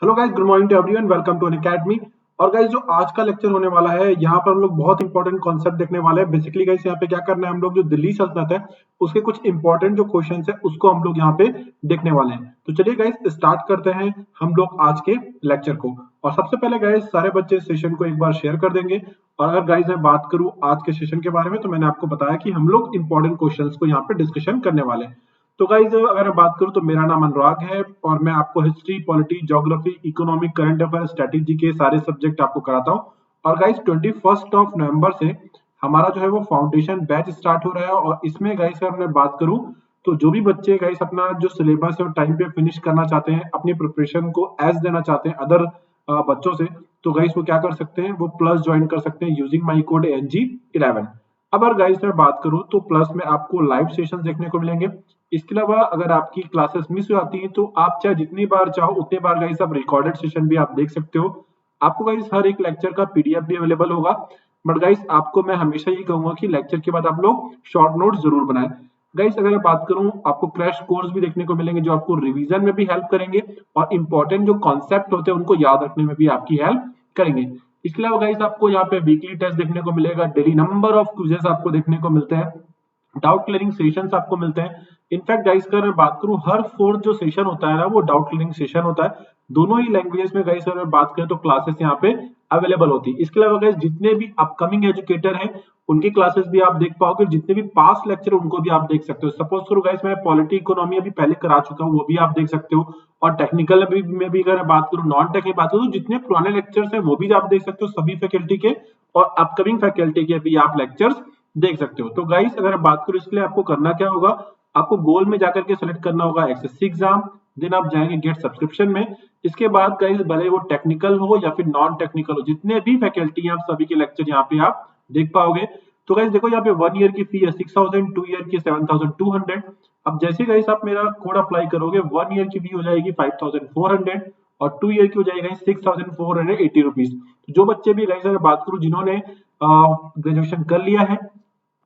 Hello guys, good morning to everyone, welcome to Unacademy. और guys जो आज का लेक्चर होने वाला है, यहाँ पर हम लोग बहुत इंपॉर्टेंट कॉन्सेप्ट देखने वाले हैं। बेसिकली गाइस यहाँ पे क्या करना है, हम लोग जो दिल्ली सल्तनत है उसके कुछ इंपॉर्टेंट जो क्वेश्चंस है उसको हम लोग यहाँ पे देखने वाले हैं। तो चलिए गाइस स्टार्ट करते हैं हम लोग आज के लेक्चर को। और सबसे पहले गाइस सारे बच्चे सेशन को एक बार शेयर कर देंगे। और अगर गाइस मैं बात करूं आज के सेशन के बारे में, तो मैंने आपको बताया कि हम लोग इंपॉर्टेंट क्वेश्चंस को यहाँ पे डिस्कशन करने वाले हैं। तो गाइज अगर मैं बात करूं तो मेरा नाम अनुराग है और मैं आपको history, polity, geography, economic, current affair, strategy के सारे सब्जेक्ट आपको कराता हूं। और गाइज 21 नवंबर से हमारा जो है वो फाउंडेशन बैच स्टार्ट हो रहा है। और इसमें गाइज अगर मैं बात करूं तो जो भी बच्चे गाइज अपना जो सिलेबस है टाइम पे फिनिश करना चाहते हैं, अपनी प्रिपरेशन को एज देना चाहते हैं अदर बच्चों से, तो गाइज वो क्या कर सकते हैं, वो प्लस ज्वाइन कर सकते हैं यूजिंग माई कोड NG11। अब अगर गाइज मैं बात करूं तो प्लस में आपको लाइव सेशन देखने को मिलेंगे। इसके अलावा अगर आपकी क्लासेस मिस हो जाती हैं तो आप चाहे जितनी बार चाहो उतने बार गाइस आप रिकॉर्डेड सेशन भी आप देख सकते हो। आपको गाइस हर एक लेक्चर का PDF भी अवेलेबल होगा। बट गाइस आपको मैं हमेशा ये कहूंगा कि लेक्चर के बाद आप लोग शॉर्ट नोट जरूर बनाएं। गाइस अगर मैं बात करूं, आपको क्रैश कोर्स भी देखने को मिलेंगे जो आपको रिवीजन में भी हेल्प करेंगे और इंपॉर्टेंट जो कॉन्सेप्ट होते हैं उनको याद रखने में भी आपकी हेल्प करेंगे। इसके अलावा गाइस आपको यहाँ पे वीकली टेस्ट देखने को मिलेगा, डेली नंबर ऑफ क्विजेस आपको देखने को मिलते हैं, डाउट क्लियरिंग सेशंस आपको मिलते हैं। इनफैक्ट गाइस अगर मैं बात करूं, हर फोर्थ जो सेशन होता है ना वो डाउट क्लियरिंग सेशन होता है। दोनों ही लैंग्वेजेस में गाइस अगर मैं बात करें तो क्लासेस यहाँ पे अवेलेबल होती है। इसके अलावा गाइस जितने भी अपकमिंग एजुकेटर हैं उनकी क्लासेस भी आप देख पाओगे, जितने भी पास्ट लेक्चर उनको भी आप देख सकते हो। सपोज करो गाइस मैं पॉलिटी इकोनॉमी अभी पहले करा चुका हूँ, वो भी आप देख सकते हो। और टेक्निकल में भी अगर बात करूँ, नॉन टेक की बात करूँ, तो जितने पुराने लेक्चर्स हैं वो भी आप देख सकते हो सभी फैकल्टी के, और अपकमिंग फैकल्टी के भी आप लेक्चर्स देख सकते हो। तो गाइस अगर बात करूं इसके लिए आपको करना क्या होगा, आपको गोल में जाकर के सेलेक्ट करना होगा SSC एग्जाम, देन आप जाएंगे गेट सब्सक्रिप्शन में। इसके बाद गाइस भले वो टेक्निकल हो या फिर नॉन टेक्निकल हो, जितने भी फैकल्टी हैं आप सभी के लेक्चर यहाँ पे आप देख पाओगे। तो गाइस देखो यहाँ पे 1 ईयर की फी है 6000, 2 ईयर की 7200। अब जैसे गाइस आप मेरा कोड अप्लाई करोगे, 1 ईयर की फी हो जाएगी 5400 और 2 ईयर की हो जाएगी 6480 रुपीज। जो बच्चे भी गाइस अगर बात करूं जिन्होंने ग्रेजुएशन कर लिया है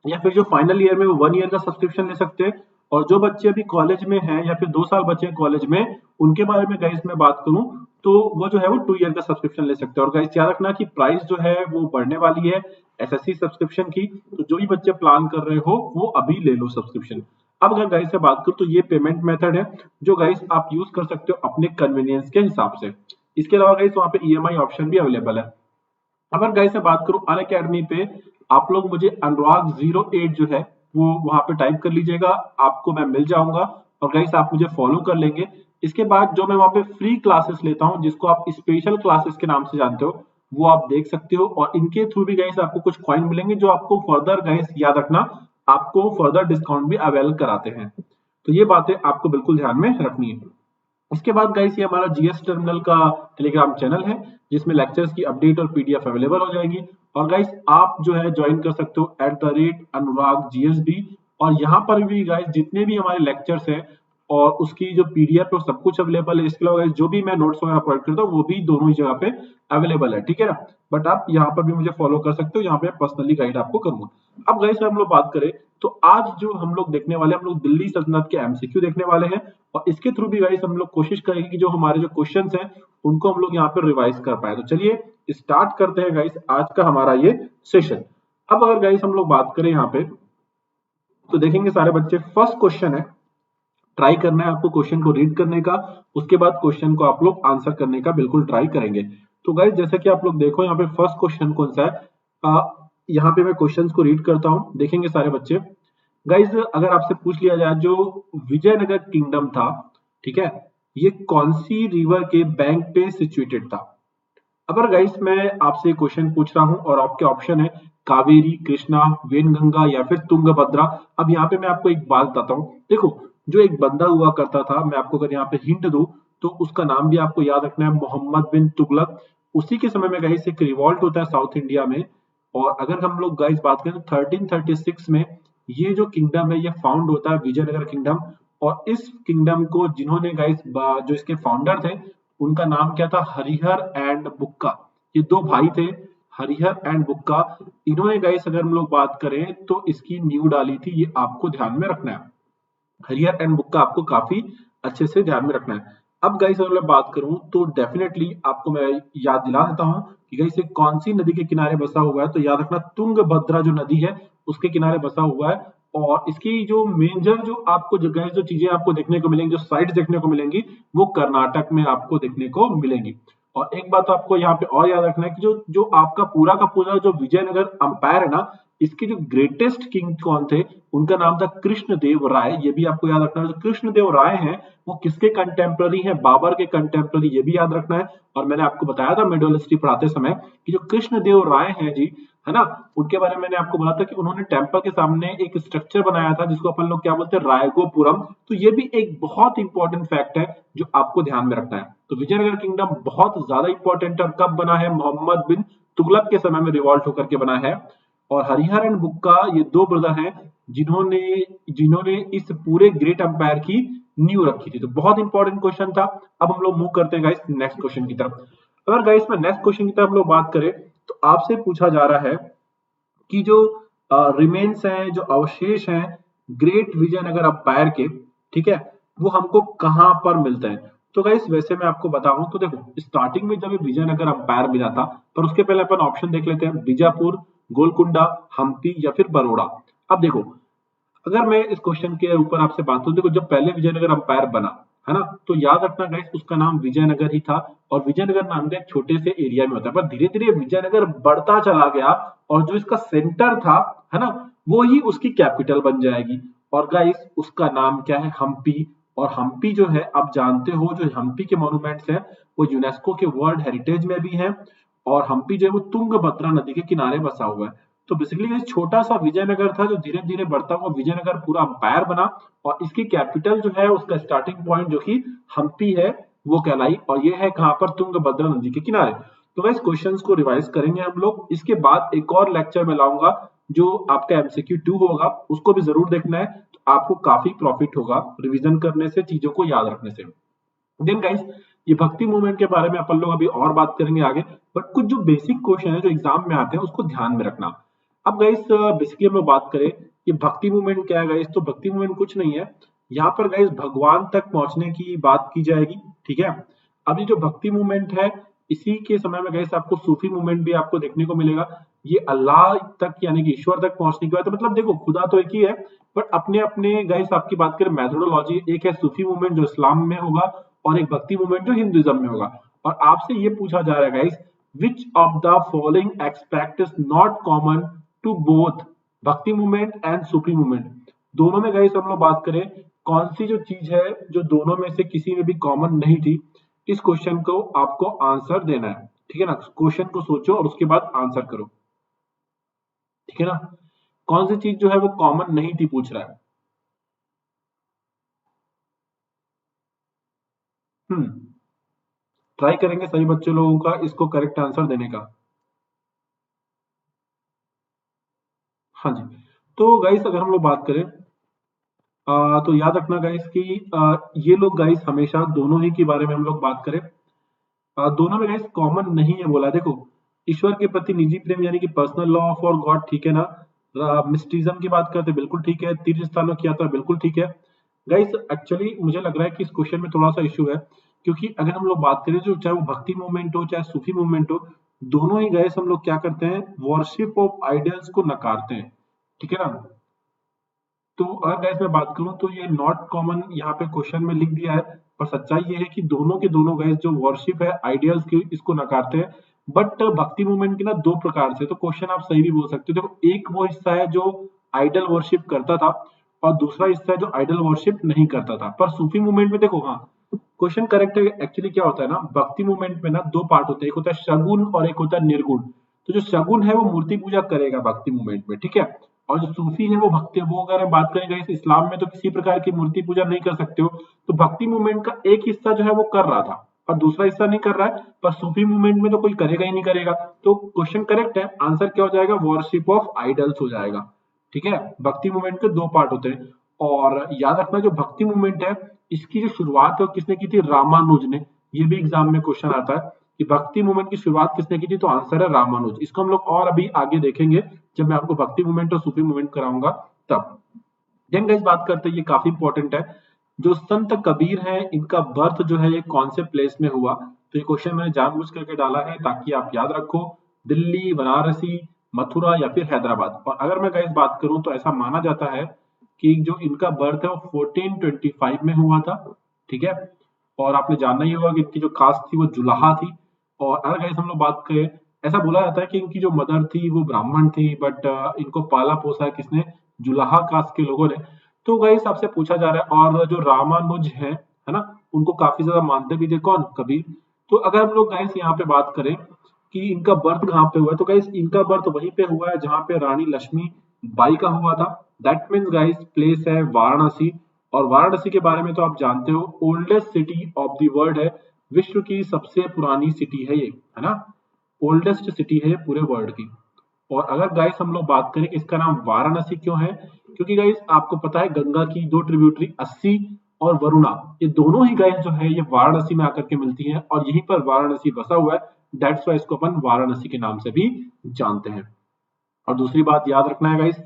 या फिर जो फाइनल ईयर में वो 1 ईयर का सब्सक्रिप्शन ले सकते हैं। और जो बच्चे अभी कॉलेज में हैं या फिर 2 साल बचे कॉलेज में, उनके बारे में गाइस मैं बात करूं तो वो जो है वो 2 ईयर का सब्सक्रिप्शन ले सकते हैं। और गाइस याद रखना कि प्राइस जो है वो बढ़ने वाली है SSC सब्सक्रिप्शन की, तो जो भी बच्चे प्लान कर रहे हो वो अभी ले लो सब्सक्रिप्शन। अब अगर गाइस से बात करूं तो ये पेमेंट मेथड है जो गाइस आप यूज कर सकते हो अपने कन्वीनियंस के हिसाब से। इसके अलावा गाइस वहां पे EMI ऑप्शन भी अवेलेबल है। अगर गाइस मैं बात करूं अनअकैडमी पे, आप लोग मुझे अनुराग 08 जो है वो वहां पे टाइप कर लीजिएगा, आपको मैं मिल जाऊंगा। और गाइस आप मुझे फॉलो कर लेंगे। इसके बाद जो मैं वहां पे फ्री क्लासेस लेता हूं जिसको आप स्पेशल क्लासेस के नाम से जानते हो, वो आप देख सकते हो। और इनके थ्रू भी गाइस आपको कुछ कॉइन मिलेंगे जो आपको फर्दर गाइस याद रखना, आपको फर्दर डिस्काउंट भी अवेल कराते हैं। तो ये बातें आपको बिल्कुल ध्यान में रखनी है। इसके बाद गाइस ये हमारा GS टर्मिनल का टेलीग्राम चैनल है जिसमें लेक्चर्स की अपडेट और PDF अवेलेबल हो जाएगी। और गाइस आप जो है ज्वाइन कर सकते हो @अनुराग GSB। और यहाँ पर भी गाइस जितने भी हमारे लेक्चर्स हैं और उसकी जो PDF है सब कुछ अवेलेबल है। इसके अलावा गाइस जो भी मैं नोट्स वगैरह प्रोवाइड करता हूँ वो भी दोनों ही जगह पे अवेलेबल है, ठीक है ना। बट आप यहाँ पर भी मुझे फॉलो कर सकते हो, यहाँ पे पर्सनली गाइड आपको करूंगा। अब गाइस हम लोग बात करें तो आज जो हम लोग देखने वाले हैं, हम लोग दिल्ली सल्तनत के MCQ देखने वाले हैं। और इसके थ्रू भी गाइस हम लोग कोशिश करेंगे कि जो हमारे जो क्वेश्चंस हैं उनको हम लोग यहाँ पे रिवाइज कर पाए। तो चलिए स्टार्ट करते हैं गाइस आज का हमारा ये सेशन। अब अगर गाइस हम लोग बात करें यहाँ पे तो देखेंगे सारे बच्चे, फर्स्ट क्वेश्चन है, ट्राई करना है आपको क्वेश्चन को रीड करने का, उसके बाद क्वेश्चन को आप लोग आंसर करने का बिल्कुल ट्राई करेंगे। तो गाइस जैसे कि आप लोग देखो यहाँ पे फर्स्ट क्वेश्चन कौन सा है, यहाँ पे मैं क्वेश्चंस को रीड करता हूँ, देखेंगे सारे बच्चे। गाइज अगर आपसे पूछ लिया जाए जो विजयनगर किंगडम था, ठीक है, ये कौन सी रिवर के बैंक पे सिचुएटेड था। अगर गाइस मैं आपसे क्वेश्चन पूछ रहा हूं और आपके ऑप्शन है कावेरी, कृष्णा, वेनगंगा या फिर तुंगभद्रा। अब यहाँ पे मैं आपको एक बात बताता हूँ, देखो जो एक बंदा हुआ करता था, मैं आपको अगर यहाँ पे हिंट दूं तो उसका नाम भी आपको याद रखना है, मोहम्मद बिन तुगलक। उसी के समय में गाइस एक रिवॉल्ट होता है साउथ इंडिया में। और अगर हम लोग गाइस बात करें तो 1336 में ये जो किंगडम है ये फाउंड होता है, विजयनगर किंगडम। और इस किंगडम को जिन्होंने गाइस जो इसके फाउंडर थे उनका नाम क्या था, हरिहर एंड बुक्का। ये दो भाई थे, हरिहर एंड बुक्का। इन्होंने गाइस अगर हम लोग बात करें तो इसकी नींव डाली थी, ये आपको ध्यान में रखना है। हरिहर एंड बुक्का आपको काफी अच्छे से ध्यान में रखना है। अब गाइस अगर मैं बात करूं तो डेफिनेटली आपको मैं याद दिला देता हूं कि गाइस ये कौन सी नदी के किनारे बसा हुआ है। तो याद रखना तुंगभद्रा जो नदी है उसके किनारे बसा हुआ है। और इसकी जो मेजर जो आपको जो गाइस जो चीजें आपको देखने को मिलेंगी, जो साइट्स देखने को मिलेंगी, वो कर्नाटक में आपको देखने को मिलेंगी। और एक बात आपको यहाँ पे और याद रखना है कि जो जो आपका पूरा का पूरा जो विजयनगर अंपायर है ना, इसके जो ग्रेटेस्ट किंग कौन थे, उनका नाम था कृष्णदेव राय। ये भी आपको याद रखना है। जो कृष्णदेव राय हैं वो किसके कंटेम्प्ररी हैं, बाबर के कंटेम्प्ररी, ये भी याद रखना है। और मैंने आपको बताया था मिडल हिस्ट्री पढ़ाते समय कि जो कृष्णदेव राय हैं जी, है ना, उनके बारे में मैंने आपको बोला था कि उन्होंने टेम्पल के सामने एक स्ट्रक्चर बनाया था जिसको अपन लोग क्या बोलते हैं, रायगोपुरम। तो ये भी एक बहुत इंपॉर्टेंट फैक्ट है जो आपको ध्यान में रखना है। तो विजयनगर किंगडम बहुत ज्यादा इंपॉर्टेंट है। कब बना है, मोहम्मद बिन तुगलक के समय में रिवॉल्ट होकर के बना है। और हरिहर एंड बुक्का ये दो ब्रदर हैं जिन्होंने जिन्होंने इस पूरे ग्रेट अंपायर की नींव रखी थी। तो बहुत इंपॉर्टेंट क्वेश्चन था। अब हम लोग मूव करते हैं गाइस नेक्स्ट क्वेश्चन की तरफ। अगर गाइस में नेक्स्ट क्वेश्चन की तरफ हम लोग बात करें तो आपसे पूछा जा रहा है कि जो रिमेन्स हैं, जो अवशेष हैं ग्रेट विजयनगर अंपायर के, ठीक है, वो हमको कहां पर मिलते हैं। तो गाइस वैसे मैं आपको बताऊं तो देखो, स्टार्टिंग में जब ये विजयनगर अंपायर मिला था, पर उसके पहले अपन ऑप्शन देख लेते हैं, बीजापुर, गोलकुंडा, हम्पी या फिर बरोड़ा। अब देखो, अगर मैं इस क्वेश्चन के ऊपर आपसे बात करूं, देखो जब पहले विजयनगर अंपायर बना, है ना, तो याद रखना गाइस उसका नाम विजयनगर ही था। और विजयनगर नाम के एक छोटे से एरिया में होता है, पर धीरे धीरे विजयनगर बढ़ता चला गया और जो इसका सेंटर था, है ना, वो ही उसकी कैपिटल बन जाएगी। और गाइस उसका नाम क्या है, हम्पी। और हम्पी जो है, आप जानते हो जो हम्पी के मॉन्यूमेंट्स हैं वो यूनेस्को के वर्ल्ड हेरिटेज में भी हैं। और हम्पी जो है वो तुंगभद्रा नदी के किनारे बसा हुआ है। तो बेसिकली ये छोटा सा विजयनगर था जो धीरे धीरे बढ़ता हुआ विजयनगर पूरा अंपायर बना। और इसकी कैपिटल जो है, उसका स्टार्टिंग पॉइंट जो कि हम्पी है, वो कहलाई। और ये है कहां पर, तुंगभद्रा नदी के किनारे। तो वैसे क्वेश्चंस को रिवाइज करेंगे हम लोग। इसके बाद एक और लेक्चर में लाऊंगा जो आपका एमसीक्यू 2 होगा, उसको भी जरूर देखना है। तो आपको काफी प्रॉफिट होगा रिविजन करने से, चीजों को याद रखने से। देन गाइस ये भक्ति मूवमेंट के बारे में अपन लोग अभी और बात करेंगे आगे। बट कुछ जो बेसिक क्वेश्चन है जो एग्जाम में आते हैं उसको ध्यान में रखना। अब गाइस बेसिकली हम लोग बात करें कि भक्ति मूवमेंट क्या है गाइस, तो भक्ति मूवमेंट कुछ नहीं है। यहाँ पर गाइस भगवान तक पहुंचने की बात की जाएगी, ठीक है। अब ये जो भक्ति मूवमेंट है, इसी के समय में गाइस आपको सूफी मूवमेंट भी आपको देखने को मिलेगा। ये अल्लाह तक यानी कि ईश्वर तक पहुंचने की बात है। मतलब देखो खुदा तो एक ही है, बट अपने अपने गाइस आपकी बात करें मेथोडोलॉजी, एक है सूफी मूवमेंट जो इस्लाम में होगा और एक भक्ति मूवमेंट जो हिंदुइज्म में होगा। और आपसे ये पूछा जा रहा है guys, which of the following aspect is not common to both bhakti movement and Sufi movement. दोनों में गाइस हम लोग बात करें, कौन सी जो चीज है जो दोनों में से किसी में भी कॉमन नहीं थी। इस क्वेश्चन को आपको आंसर देना है, ठीक है ना। क्वेश्चन को सोचो और उसके बाद आंसर करो, ठीक है ना। कौन सी चीज जो है वो कॉमन नहीं थी पूछ रहा है। ट्राई करेंगे सभी बच्चे लोगों का इसको करेक्ट आंसर देने का। हाँ जी। तो गाइस अगर हम लोग बात करें तो याद रखना गाइस कि ये लोग गाइस हमेशा दोनों ही के बारे में हम लोग बात करें, दोनों में गाइस कॉमन नहीं है बोला। देखो, ईश्वर के प्रति निजी प्रेम यानी कि पर्सनल लव फॉर गॉड, ठीक है ना। मिस्टिज्म की बात करते बिल्कुल ठीक है। तीर्थ स्थानों की यात्रा बिल्कुल ठीक है। गाइस एक्चुअली मुझे लग रहा है कि इस क्वेश्चन में थोड़ा सा इश्यू है, क्योंकि अगर हम लोग बात करें जो चाहे वो भक्ति मूवमेंट हो चाहे सूफी मूवमेंट हो, दोनों ही गाइस हम लोग क्या करते हैं, वर्शिप ऑफ आइडल्स को नकारते हैं, ठीक है ना। तो अगर गैस मैं बात करूं तो ये नॉट कॉमन यहाँ पे क्वेश्चन में लिख दिया है, पर सच्चाई ये है कि दोनों के दोनों गैस जो वर्शिप है आइडियल्स की, इसको नकारते हैं। बट भक्ति मूवमेंट की ना दो प्रकार से, तो क्वेश्चन आप सही भी बोल सकते हो। देखो, एक वो हिस्सा है जो आइडल वर्शिप करता था और दूसरा हिस्सा है जो आइडल वर्शिप नहीं करता था। पर सूफी मूवमेंट में देखो, हाँ क्वेश्चन करेक्ट है। एक्चुअली क्या होता है ना, भक्ति मूवमेंट में ना दो पार्ट होते हैं, एक होता है शगुन और एक होता है निर्गुण। तो जो शगुन है वो मूर्ति पूजा करेगा भक्ति मूवमेंट में, ठीक है। और जो सूफी है वो भक्ति, वो अगर हम बात करेंगे इस इस्लाम में तो किसी प्रकार की मूर्ति पूजा नहीं कर सकते हो। तो भक्ति मूवमेंट का एक हिस्सा जो है वो कर रहा था और दूसरा हिस्सा नहीं कर रहा है। पर सूफी मूवमेंट में तो कोई करेगा ही नहीं करेगा। तो क्वेश्चन करेक्ट है, आंसर क्या हो जाएगा, वर्शिप ऑफ आइडल्स हो जाएगा, ठीक है। भक्ति मूवमेंट के दो पार्ट होते हैं। और याद रखना जो भक्ति मूवमेंट है, इसकी जो शुरुआत है वो किसने की थी, रामानुज ने। ये भी एग्जाम में क्वेश्चन आता है कि भक्ति मूवमेंट की शुरुआत किसने की थी, तो आंसर है रामानुज। इसको हम लोग और अभी आगे देखेंगे जब मैं आपको भक्ति मूवमेंट और सूफी मूवमेंट कराऊंगा तब। देन गाइस बात करते हैं, ये काफी इंपॉर्टेंट है, जो संत कबीर हैं इनका बर्थ जो है ये कौन से प्लेस में हुआ? तो ये क्वेश्चन मैंने जानबूझ करके डाला है ताकि आप याद रखो, दिल्ली, बनारसी, मथुरा या फिर हैदराबाद। और अगर मैं गाइस बात करूं तो ऐसा माना जाता है कि जो इनका बर्थ है वो 1425 में हुआ था, ठीक है। और आपने जानना ही होगा कि इनकी जो कास्ट थी वो जुलाहा थी। और अगर गाइस हम लोग बात करें, ऐसा बोला जाता है कि इनकी जो मदर थी वो ब्राह्मण थी, बट इनको पाला पोसा किसने? जुलाहा कास्ट के लोगों ने। तो गाइस आपसे पूछा जा रहा है, और जो रामानुज है ना, उनको काफी ज्यादा मानते भी थे, कौन? कबीर। तो अगर हम लोग गाइस यहाँ पे बात करें कि इनका बर्थ कहाँ पे हुआ है, तो गाइस इनका बर्थ वहीं पे हुआ है जहाँ पे रानी लक्ष्मी बाई का हुआ था। दैट मीन्स गाइस प्लेस है वाराणसी। और वाराणसी के बारे में तो आप जानते हो, oldest city of the world है, विश्व की सबसे पुरानी सिटी है ये, है ना। ओल्डेस्ट सिटी है पूरे वर्ल्ड की। और अगर गाइस हम लोग बात करें कि इसका नाम वाराणसी क्यों है, क्योंकि गाइस आपको पता है गंगा की दो ट्रिब्यूटरी अस्सी और वरुणा, ये दोनों ही गाइस जो है ये वाराणसी में आकर के मिलती हैं, और यहीं पर वाराणसी बसा हुआ है। दैट्स वाई इसको अपन वाराणसी के नाम से भी जानते हैं। और दूसरी बात याद रखना है गाइस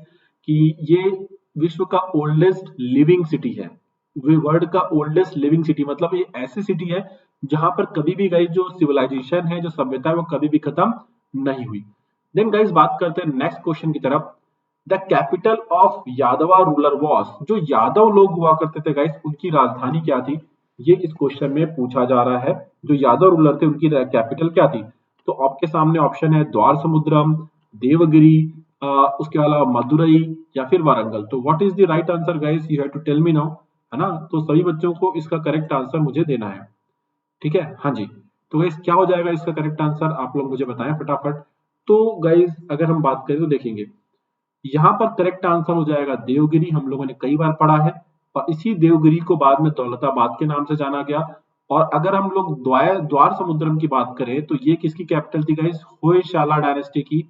कि ये विश्व का ओल्डेस्ट लिविंग सिटी है। वर्ल्ड का ओल्डेस्ट लिविंग सिटी मतलब ये ऐसी सिटी है जहां पर कभी भी गाइस जो सिविलाइजेशन है, जो सभ्यता है, वो कभी भी खत्म नहीं हुई। देन गाइस बात करते हैं नेक्स्ट क्वेश्चन की तरफ। द कैपिटल ऑफ यादवा रूलर वॉज, जो यादव लोग हुआ करते थे गाइस उनकी राजधानी क्या थी? ये इस क्वेश्चन में पूछा जा रहा है। जो यादव रूलर थे उनकी कैपिटल क्या थी? तो आपके सामने ऑप्शन है द्वार समुद्रम, देवगिरी, उसके अलावा मदुरई या फिर वारंगल। तो what is the right answer guys, you have to tell me now, है ना। तो सभी बच्चों को इसका करेक्ट आंसर मुझे देना है, ठीक है। हाँ जी। तो गाइस क्या हो जाएगा इसका करेक्ट आंसर, आप लोग मुझे बताएं फटाफट। तो गाइस अगर हम बात करें तो देखेंगे यहाँ पर करेक्ट आंसर हो जाएगा देवगिरी, हम लोगों ने कई बार पढ़ा है। और इसी देवगिरी को बाद में दौलताबाद के नाम से जाना गया। और अगर हम लोग द्वार समुद्रम की बात करें तो ये किसकी कैपिटल थी गाइस? होयसाला डायनेस्टी की।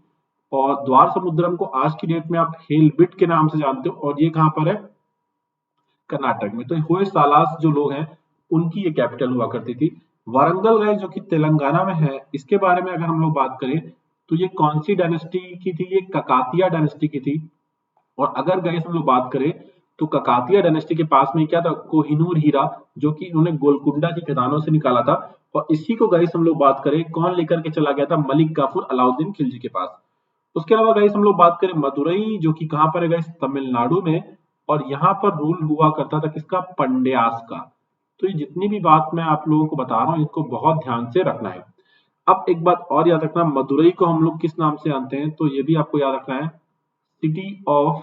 और द्वार समुद्रम को आज की डेट में आप हेलबिट के नाम से जानते हो, और ये कहां पर है? कर्नाटक में। तो होयसालास जो लोग हैं उनकी ये कैपिटल हुआ करती थी। वारंगल गाइस जो कि तेलंगाना में है, इसके बारे में अगर हम लोग बात करें तो ये कौन सी डायनेस्टी की थी? ये ककातिया डायनेस्टी की थी। और अगर गाइस हम लोग बात करें तो ककातिया डायनेस्टी के पास में क्या था? कोहिनूर हीरा, जो कि इन्होंने गोलकुंडा की खदानों से निकाला था। और इसी को गाइस हम लोग बात करें कौन लेकर के चला गया था? मलिक काफूर अलाउद्दीन खिलजी के पास। उसके अलावा गाइस हम लोग बात करें मदुरई, जो कि कहां पर है गाइस? तमिलनाडु में। और यहाँ पर रूल हुआ करता था किसका? पंड्यास का। तो ये जितनी भी बात मैं आप लोगों को बता रहा हूँ इनको बहुत ध्यान से रखना है। अब एक बात और याद रखना, मदुरई को हम लोग किस नाम से जानते हैं? तो ये भी आपको याद रखना है, सिटी ऑफ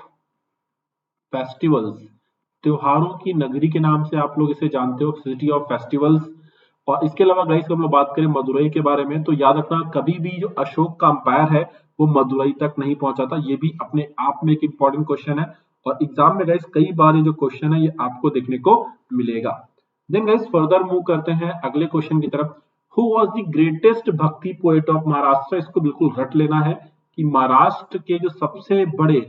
फेस्टिवल्स, त्योहारों की नगरी के नाम से आप लोग इसे जानते हो, सिटी ऑफ फेस्टिवल्स। और इसके अलावा गाइस हम लोग बात करें मदुरई के बारे में तो याद रखना कभी भी जो अशोक का अंपायर है वो मदुरई तक नहीं पहुंचा था। ये भी अपने आप में एक इंपॉर्टेंट क्वेश्चन है, और एग्जाम में गाइस कई बार ये जो क्वेश्चन है ये आपको देखने को मिलेगा। देन गाइस फर्दर मूव करते हैं अगले क्वेश्चन की तरफ। हु वाज द ग्रेटेस्ट भक्ति पोएट ऑफ महाराष्ट्र? इसको बिल्कुल रट लेना है कि महाराष्ट्र के जो सबसे बड़े,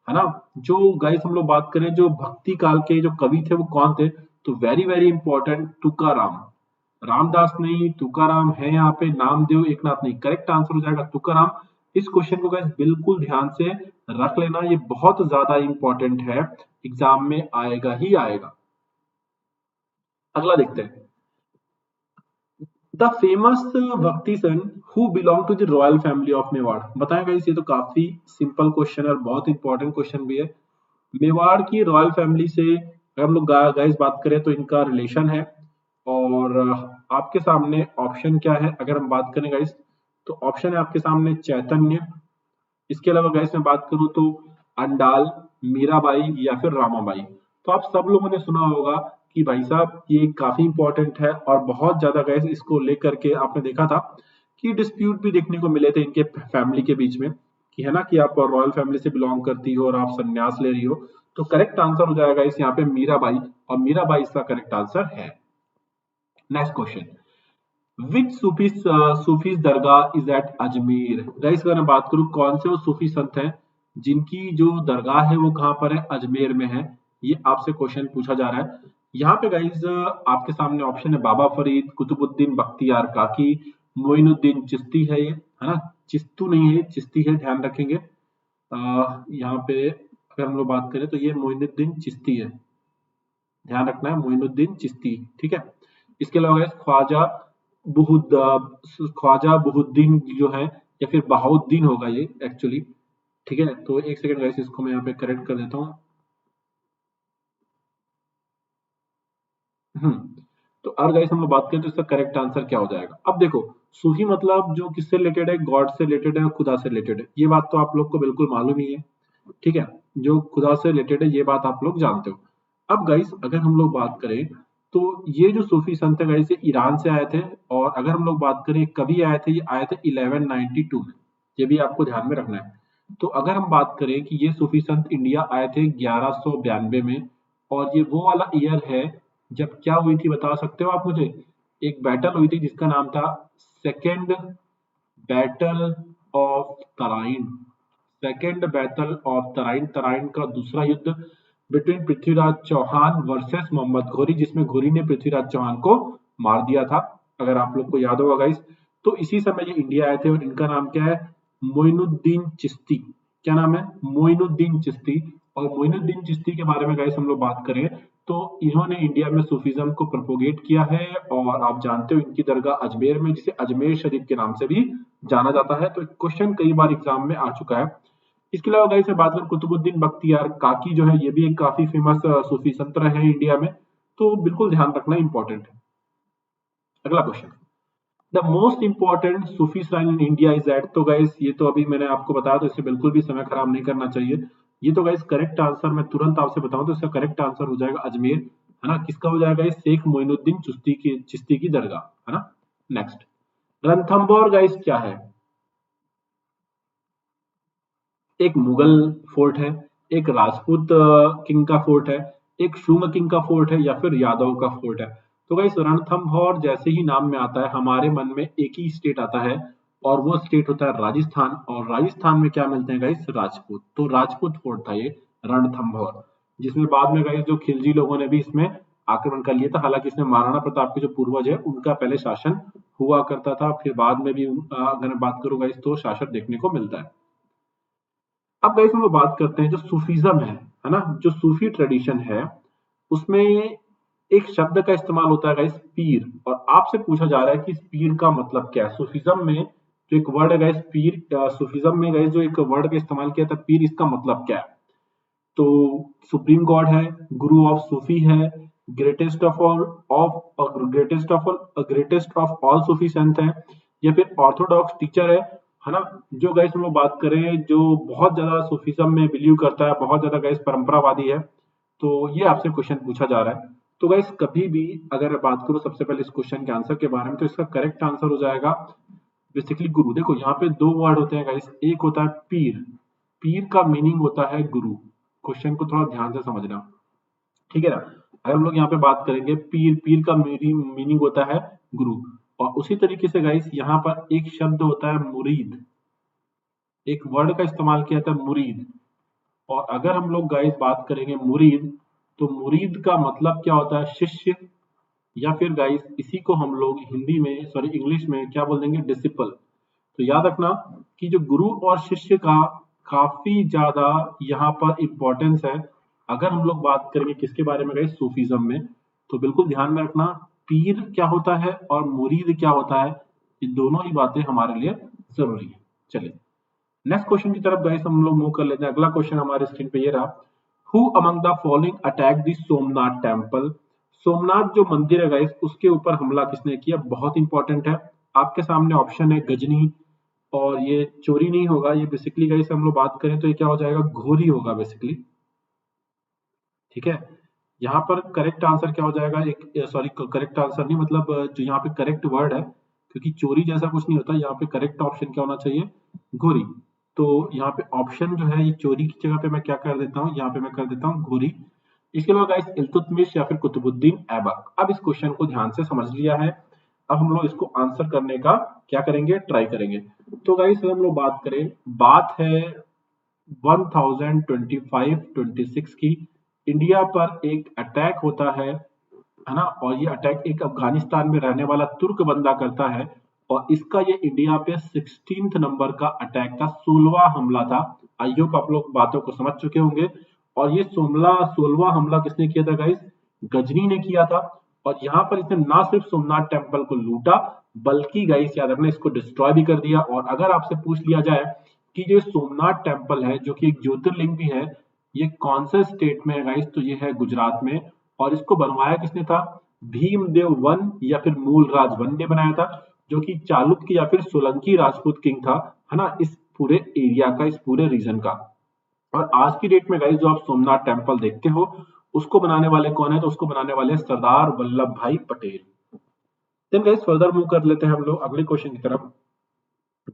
है ना, जो गाइस हम लोग बात करें जो भक्ति काल के जो कवि थे वो कौन थे? तो very very important, Tukaram. Ramdas नहीं, तुकाराम है यहाँ पे, नामदेव एकनाथ नहीं। करेक्ट आंसर हो जाएगा तुकाराम। इस क्वेश्चन को गाइस बिल्कुल ध्यान से रख लेना, ये बहुत ज्यादा इंपॉर्टेंट है, एग्जाम में आएगा ही आएगा। अगला देखते हैं, the famous bhakti saint who belong to the royal family of Mewar. बताएं गाइस, ये तो काफी सिंपल क्वेश्चन है और बहुत इंपॉर्टेंट क्वेश्चन भी है। मेवाड़ की रॉयल फैमिली से अगर हम लोग गाइस बात करें तो इनका रिलेशन है। और आपके सामने ऑप्शन क्या है अगर हम बात करें गाइस, तो ऑप्शन है आपके सामने चैतन्य, इसके अलावा गाइस मैं बात करूं तो अंडाल, मीराबाई या फिर रामाबाई। तो आप सब लोगों ने सुना होगा कि भाई साहब ये काफी इंपॉर्टेंट है, और बहुत ज्यादा गाइस इसको लेकर के आपने देखा था कि डिस्प्यूट भी देखने को मिले थे इनके फैमिली के बीच में, कि है ना कि आप रॉयल फैमिली से बिलोंग करती हो और आप संन्यास ले रही हो। तो करेक्ट आंसर हो जाएगा इस यहाँ पे मीराबाई, और मीराबाई इसका करेक्ट आंसर है। Next question, which Sufi's dargah is at Ajmer? Guys अगर मैं बात करूं कौन से वो सूफी संत हैं जिनकी जो दरगाह है वो कहां पर है? अजमेर में है। ये आपसे क्वेश्चन पूछा जा रहा है। यहाँ पे गाइस आपके सामने ऑप्शन है बाबा फरीद, कुतुबुद्दीन बख्तियार काकी, मोइनुद्दीन चिश्ती है ये, है ना, चिश्तू नहीं है, चिश्ती है, ध्यान रखेंगे। यहाँ पे अगर हम लोग बात करें तो ये मोइनुद्दीन चिश्ती है। ध्यान रखना है, मोइनुद्दीन चिश्ती, ठीक है। इसके अलावा गाइस ख्वाजा बहुद्दीन जो है, या फिर बहाउद्दीन होगा ये एक्चुअली, ठीक है। तो एक सेकंड गाइस, इसको मैं यहाँ पे करेक्ट कर देता हूँ। तो अब गाइस हम लोग बात करें तो इसका करेक्ट आंसर क्या हो जाएगा। अब देखो, सूफी मतलब जो किससे रिलेटेड है, गॉड से रिलेटेड है, खुदा से रिलेटेड है, ये बात तो आप लोग को बिल्कुल मालूम ही है, ठीक है। जो खुदा से रिलेटेड है ये बात आप लोग जानते हो। अब गाइस अगर हम लोग बात करें तो ये जो सूफी संत है गाइस, ये ईरान से आए थे। और अगर हम लोग बात करें कभी आए थे, ये आए थे 1192 में, ये भी आपको ध्यान में रखना है। तो अगर हम बात करें कि ये सूफी संत इंडिया आए थे 1192 में, और ये वो वाला ईयर है जब क्या हुई थी, बता सकते हो आप मुझे? एक बैटल हुई थी जिसका नाम था second battle of Tarain. Second battle of Tarain, Tarain का दूसरा युद्ध बिटवीन पृथ्वीराज चौहान वर्सेस मोहम्मद घोरी, जिसमें घोरी ने पृथ्वीराज चौहान को मार दिया था, अगर आप लोग को याद होगा गाइस। तो इसी समय ये इंडिया आए थे, और इनका नाम क्या है? मोइनुद्दीन चिश्ती। क्या नाम है? मोइनुद्दीन चिश्ती। और मोइनुद्दीन चिश्ती के बारे में गाइस हम लोग बात करें तो इन्होंने इंडिया में सूफीज्म को प्रोपोगेट किया है। और आप जानते हो इनकी दरगाह अजमेर में, जिसे अजमेर शरीफ के नाम से भी जाना जाता है। तो क्वेश्चन कई बार एग्जाम में आ चुका है। इसके अलावा गाइस मैं बात करूं, कुतुबुद्दीन बख्तियार काकी जो है, ये भी एक काफी फेमस सूफी संत रहे हैं इंडिया में। तो बिल्कुल ध्यान रखना इंपॉर्टेंट है। अगला question, the most important Sufi shrine in India is at. तो गाइस ये तो अभी मैंने आपको बताया, तो इससे बिल्कुल भी समय खराब नहीं करना चाहिए। ये तो गाइस करेक्ट आंसर मैं तुरंत आपसे बताऊं तो इसका करेक्ट आंसर हो जाएगा अजमेर, है ना। किसका हो जाएगा? ये शेख मोइनुद्दीन चिश्ती की दरगाह, है ना। नेक्स्ट, रणथंभौर गाइस क्या है? एक मुगल फोर्ट है, एक राजपूत किंग का फोर्ट है, एक शुंग किंग का फोर्ट है, या फिर यादव का फोर्ट है। तो गाइस रणथंभौर जैसे ही नाम में आता है, हमारे मन में एक ही स्टेट आता है, और वो स्टेट होता है राजस्थान। और राजस्थान में क्या मिलते हैं गाइस? राजपूत। तो राजपूत फोर्ट था ये रणथंभौर, जिसमें बाद में गाइस जो खिलजी लोगों ने भी इसमें आक्रमण कर लिया था। हालांकि इसमें महाराणा प्रताप के जो पूर्वज है उनका पहले शासन हुआ करता था, फिर बाद में भी अगर मैं बात करूं गाइस तो शासन देखने को मिलता है। अब गाइस हम लोग बात करते हैं जो सूफीज्म है ना, जो सूफी ट्रेडिशन है, उसमें एक शब्द का इस्तेमाल होता है गाइस, पीर। और आपसे पूछा जा रहा है कि इस पीर का मतलब क्या है। सूफीज्म में जो एक वर्ड है गाइस पीर, सूफीज्म में गाइस जो एक वर्ड का इस्तेमाल किया था पीर, इसका मतलब क्या है? तो सुप्रीम गॉड है, गुरु ऑफ सूफी है, ग्रेटेस्ट ऑफ ऑल सूफी संत है, या फिर ऑर्थोडॉक्स टीचर है ना। जो गाइस हम लोग बात करें जो बहुत ज्यादा सूफीज्म में बिलीव करता है, बहुत ज्यादा गाइस परंपरावादी है, तो ये आपसे क्वेश्चन पूछा जा रहा है। तो गाइस कभी भी अगर बात करो सबसे पहले इस क्वेश्चन के आंसर के बारे में, तो इसका करेक्ट आंसर हो जाएगा बेसिकली गुरु। देखो यहाँ पे दो वर्ड होते हैं गाइस, एक होता है पीर, पीर का मीनिंग होता है गुरु। क्वेश्चन को थोड़ा ध्यान से समझना, ठीक है ना। अगर हम लोग यहाँ पे बात करेंगे, पीर, पीर का मीनिंग होता है गुरु। और उसी तरीके से गाइस यहाँ पर एक शब्द होता है मुरीद, एक वर्ड का इस्तेमाल किया था मुरीद। और अगर हम लोग गाइस बात करेंगे मुरीद, तो मुरीद का मतलब क्या होता है? शिष्य, या फिर गाइस इसी को हम लोग हिंदी में, सॉरी इंग्लिश में क्या बोल देंगे? डिसिपल। तो याद रखना कि जो गुरु और शिष्य का काफी ज्यादा यहाँ पर इंपॉर्टेंस है। अगर हम लोग बात करेंगे किसके बारे में गए, सूफीज्म में, तो बिल्कुल ध्यान में रखना पीर क्या होता है और मुरीद क्या होता है, ये दोनों ही बातें हमारे लिए जरूरी है। चलिए नेक्स्ट क्वेश्चन की तरफ गाइस हम लोग मूव कर लेते हैं। अगला क्वेश्चन हमारे स्क्रीन पे ये रहा, who among the following attack the Somnath temple. Somnath जो मंदिर है गाइस, उसके ऊपर हमला किसने किया? बहुत इंपॉर्टेंट है। आपके सामने ऑप्शन है गजनी, और ये चोरी नहीं होगा, ये बेसिकली गाइस हम लोग बात करें तो ये क्या हो जाएगा? घोरी होगा बेसिकली, ठीक है। यहाँ पर करेक्ट आंसर क्या हो जाएगा? एक सॉरी, करेक्ट आंसर नहीं, मतलब जो यहाँ पे करेक्ट वर्ड है, क्योंकि चोरी जैसा कुछ नहीं होता, यहाँ पे करेक्ट ऑप्शन क्या होना चाहिए? घोरी। तो यहाँ पे ऑप्शन जो है, ये चोरी की जगह पे मैं क्या कर देता हूँ, यहाँ पे मैं कर देता हूँ घोरी। इसके अलावा गाइस इल्तुतमिश या फिर कुतुबुद्दीन ऐबक। अब इस क्वेश्चन को ध्यान से समझ लिया है, अब हम लोग इसको आंसर करने का क्या करेंगे? ट्राई करेंगे। तो गाइस हम लोग बात करें, बात है 1025-26 की, इंडिया पर एक अटैक होता है ना। और ये अटैक एक अफगानिस्तान में रहने वाला तुर्क बंदा करता है, और इसका ये इंडिया पे 16 नंबर का अटैक था, 16वां हमला था। आई होप आप लोग बातों को समझ चुके होंगे। और ये 16वां हमला किसने किया था गाइस? गजनी ने किया था। और यहाँ पर इसने ना सिर्फ सोमनाथ टेम्पल को लूटा, बल्कि गाइस याद रखना इसको डिस्ट्रॉय भी कर दिया। और अगर आपसे पूछ लिया जाए कि जो सोमनाथ टेम्पल है, जो कि एक ज्योतिर्लिंग भी है, ये कौन से स्टेट में है गाइस, तो ये है गुजरात में। और इसको बनवाया किसने था? भीमदेव वन या फिर मूलराज वन ने बनाया था, जो कि चालुक्य या फिर सोलंकी राजपूत किंग था, है ना, इस पूरे एरिया का, इस पूरे रीजन का। और आज की डेट में गाइस जो आप सोमनाथ टेम्पल देखते हो, उसको बनाने वाले कौन है? तो उसको बनाने वाले Sardar Vallabh Bhai Patel. Then guys further move कर लेते हैं हम लोग अगले क्वेश्चन की तरफ।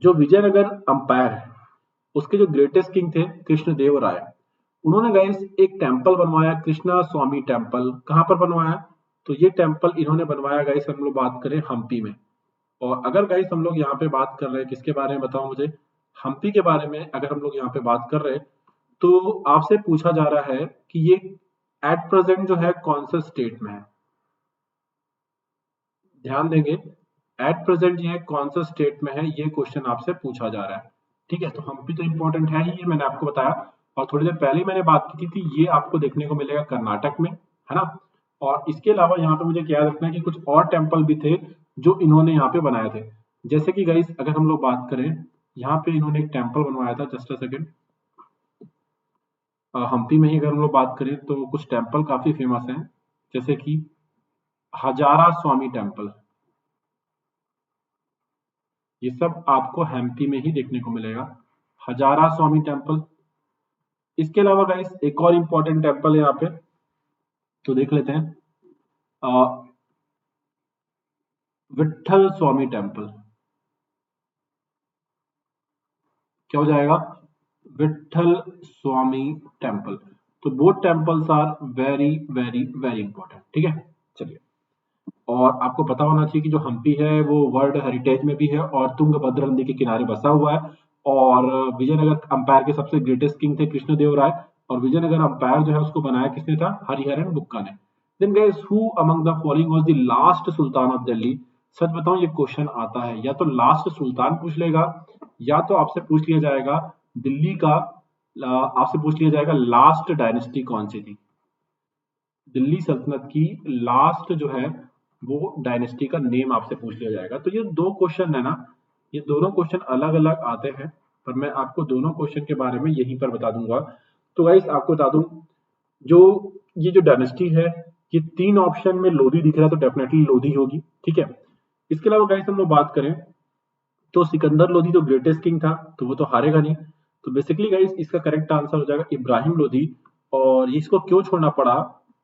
जो विजयनगर अंपायर है, उसके जो ग्रेटेस्ट किंग थे कृष्णदेव राय, उन्होंने गाइस एक टेम्पल बनवाया, कृष्णा स्वामी टेम्पल। कहां पर बनवाया? तो ये टेम्पल इन्होंने बनवाया गाइस, हम लोग बात करें हम्पी में। और अगर गाइस हम लोग यहाँ पे बात कर रहे हैं किसके बारे में, बताओ मुझे। हम्पी के बारे में अगर हम लोग यहाँ पे बात कर रहे हैं, तो आपसे पूछा जा रहा है कि ये एट प्रेजेंट जो है कौन से स्टेट में है। ध्यान देंगे, एट प्रेजेंट ये कौन सा स्टेट में है, ये क्वेश्चन आपसे पूछा जा रहा है। ठीक है, तो हम्पी तो इंपॉर्टेंट है ही, ये मैंने आपको बताया। और थोड़ी देर पहले मैंने बात की थी, ये आपको देखने को मिलेगा कर्नाटक में, है ना। और इसके अलावा यहाँ पे मुझे क्या रखना है कि कुछ और टेम्पल भी थे जो इन्होंने यहाँ पे बनाए थे। जैसे कि गाइस अगर हम लोग बात करें, यहाँ पे इन्होंने एक टेम्पल बनवाया था, जस्ट अ सेकेंड। हम्पी में ही अगर हम लोग बात करें तो कुछ टेम्पल काफी फेमस हैं, जैसे कि हजारा स्वामी टेम्पल। ये सब आपको हम्पी में ही देखने को मिलेगा, हजारा स्वामी टेम्पल। इसके अलावा गाइस एक और इम्पोर्टेंट टेम्पल है यहाँ पे, तो देख लेते हैं। विठल स्वामी टेम्पल। क्या हो जाएगा? विठल स्वामी टेम्पल। तो both temples are very very very important. ठीक है, चलिए। और आपको पता होना चाहिए कि जो हम्पी है वो वर्ल्ड हेरिटेज में भी है और तुंगभद्र नदी के किनारे बसा हुआ है। और विजयनगर अंपायर के सबसे ग्रेटेस्ट किंग थे कृष्णदेव राय। और विजयनगर अंपायर जो है उसको बनाया किसने था? हरिहरन बुक्का ने। Then guys who among the following was the last sultan of Delhi? सच बताऊं ये क्वेश्चन आता है, या तो लास्ट सुल्तान पूछ लेगा, या तो आपसे पूछ लिया जाएगा दिल्ली का, आपसे पूछ लिया जाएगा लास्ट डायनेस्टी कौन सी थी। दिल्ली सल्तनत की लास्ट जो है वो डायनेस्टी का नेम आपसे पूछ लिया जाएगा। तो ये दो क्वेश्चन है ना, ये दोनों क्वेश्चन अलग अलग आते हैं, पर मैं आपको दोनों क्वेश्चन के बारे में यहीं पर बता दूंगा। तो गाइस आपको बता दूं, जो ये जो डायनेस्टी है, ये तीन ऑप्शन में लोधी दिख रहा है, तो डेफिनेटली लोधी होगी। ठीक है, इसके अलावा गाइस हम लोग बात करें तो सिकंदर लोधी तो ग्रेटेस्ट किंग था, तो वो तो हारेगा नहीं। तो बेसिकली गाइस इसका करेक्ट आंसर हो जाएगा इब्राहिम लोधी। और इसको क्यों छोड़ना पड़ा?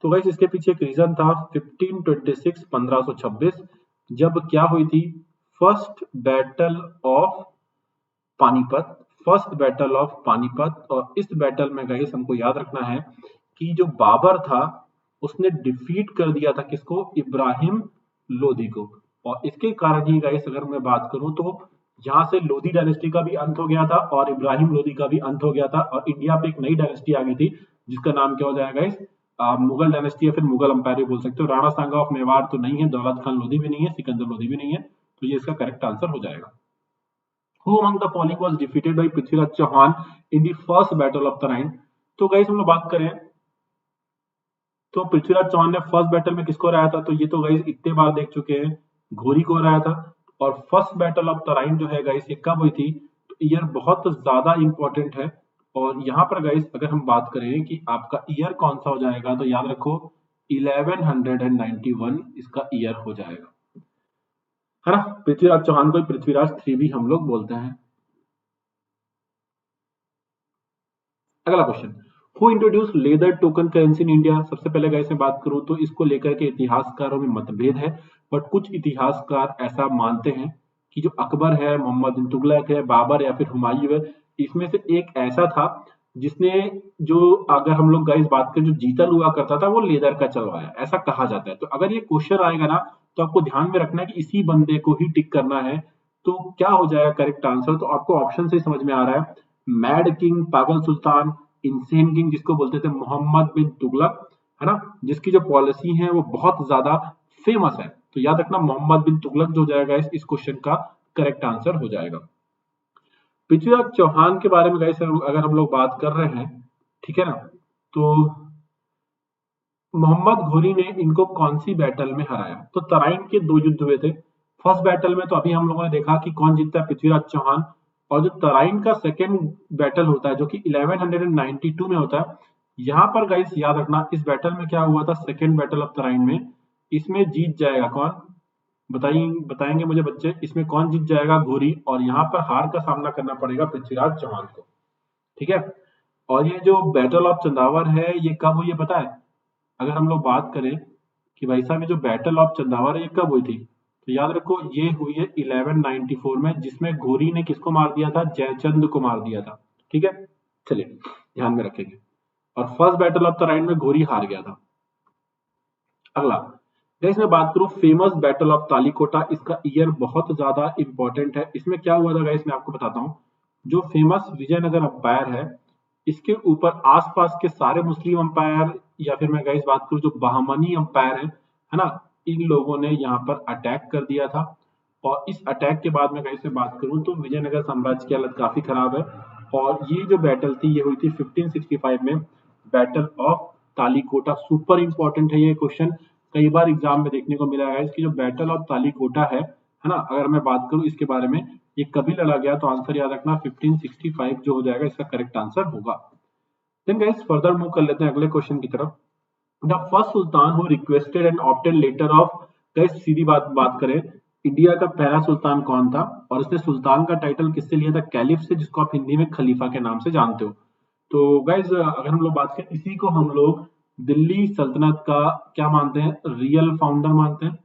तो गाइस इसके पीछे एक रीजन था, 1526 1526, जब क्या हुई थी? First battle of Panipat. First battle of Panipat. और इस बैटल में गाइस हमको याद रखना है कि जो बाबर था उसने डिफीट कर दिया था किसको? इब्राहिम लोधी को। और इसके कारण ही गाइस अगर मैं बात करूं तो यहाँ से लोधी डायनेस्टी का भी अंत हो गया था और इब्राहिम लोधी का भी अंत हो गया था, और इंडिया पे एक नई डायनेस्टी आ गई थी जिसका नाम क्या हो जाएगा गाइस? मुगल डायनेस्टी या फिर मुगल अंपायर भी बोल सकते हो। राणा सांगा ऑफ मेवाड़ तो नहीं है, दौलत खान लोधी भी नहीं है, सिकंदर लोधी भी नहीं है। तो ये इसका करेक्ट आंसर हो जाएगा। Who among the following was defeated by Prithviraj Chauhan in the first battle of Tarain? तो गाइस हम लोग बात करें तो पृथ्वीराज चौहान ने फर्स्ट बैटल में किसको हराया था? तो ये तो गाइस इतने बार देख चुके हैं, घोरी को हराया था। और फर्स्ट बैटल ऑफ तराइन जो है गाइस ये कब हुई थी? तो ईयर बहुत ज्यादा इंपॉर्टेंट है। और यहाँ पर गाइस अगर हम बात करें कि आपका ईयर कौन सा हो जाएगा, तो याद रखो 1191 इसका ईयर हो जाएगा, है ना। पृथ्वीराज चौहान को पृथ्वीराज 3 भी हम लोग बोलते हैं। अगला question, who introduce leather token currency in India? सबसे पहले गाइस मैं बात करूं तो इसको लेकर के इतिहासकारों में मतभेद है, बट कुछ इतिहासकार ऐसा मानते हैं कि जो अकबर है, मोहम्मद बिन तुगलक है, बाबर या फिर हुमायूं है, इसमें से एक ऐसा था जिसने, जो अगर हम लोग गाइस बात करें, जो जीतल हुआ करता था वो लेदर का चलवाया, ऐसा कहा जाता है। तो अगर ये क्वेश्चन आएगा ना, तो आपको ध्यान में रखना है कि इसी बंदे को ही टिक करना है। तो क्या हो जाएगा करेक्ट आंसर? तो आपको ऑप्शन से समझ में आ रहा है, मैड किंग, पागल सुल्तान, इंसेन किंग जिसको बोलते थे मोहम्मद बिन तुगलक, है ना, जिसकी जो पॉलिसी है वो बहुत ज्यादा फेमस है। तो याद रखना मोहम्मद बिन तुगलक जो हो जाएगा इस क्वेश्चन का करेक्ट आंसर हो जाएगा। पृथ्वीराज चौहान के बारे में गाइस अगर हम लोग बात कर रहे हैं, ठीक है ना, तो मोहम्मद घोरी ने इनको कौन सी बैटल में हराया? तो तराइन के 2 युद्ध हुए थे। फर्स्ट बैटल में तो अभी हम लोगों ने देखा कि कौन जीतता है, पृथ्वीराज चौहान। और जो तराइन का सेकेंड बैटल होता है जो कि 1192 में होता है, यहाँ पर गाइस याद रखना इस बैटल में क्या हुआ था, सेकेंड बैटल ऑफ तराइन में, इसमें जीत जाएगा कौन, बताएंगे मुझे बच्चे, इसमें कौन जीत जाएगा? घोरी। और यहाँ पर हार का सामना करना पड़ेगा पृथ्वीराज चौहान को। ठीक है। और ये जो बैटल ऑफ चंदावर है ये कब हुई है पता है? अगर हम लोग बात करें कि भाई साहब ये जो बैटल ऑफ चंदावर है ये कब हुई थी, तो याद रखो ये हुई है 1194 में, जिसमें घोरी ने किसको मार दिया था? जयचंद को मार दिया था। ठीक है, चलिए ध्यान में रखेंगे। और फर्स्ट बैटल ऑफ तराइन में घोरी हार गया था। अगला गाइस मैं बात करूं फेमस बैटल ऑफ तालीकोटा, इसका ईयर बहुत ज्यादा इंपॉर्टेंट है। इसमें क्या हुआ था गाइस मैं आपको बताता हूँ। जो फेमस विजयनगर अंपायर है इसके ऊपर आसपास के सारे मुस्लिम अंपायर, या फिर मैं गाइस बात करूं जो बहमनी अंपायर है ना, इन लोगों ने यहाँ पर अटैक कर दिया था। और इस अटैक के बाद में गाइस से बात करूं तो विजयनगर साम्राज्य की हालत काफी खराब है। और ये जो बैटल थी ये हुई थी 1565 में, battle of Talikota. Super important है ये क्वेश्चन, कई बार एग्जाम में देखने को मिला है इसकी जो बैटल ऑफ तालीकोटा है ना, अगर मैं बात करूं इसके बारे में ये कभी लड़ा गया, तो आंसर याद रखना 1565 जो हो जाएगा इसका करेक्ट आंसर होगा। देन गाइस फर्दर मूव कर लेते हैं अगले क्वेश्चन की तरफ। The first sultan who requested and obtain letter of, guys सीधी बात करें, इंडिया का पहला सुल्तान कौन था? और इसने सुल्तान का टाइटल किससे लिया था? कैलिफ से, जिसको आप हिंदी में खलीफा के नाम से जानते हो। तो गाइज अगर हम लोग बात करें, इसी को हम लोग दिल्ली सल्तनत का क्या मानते हैं? रियल फाउंडर मानते हैं।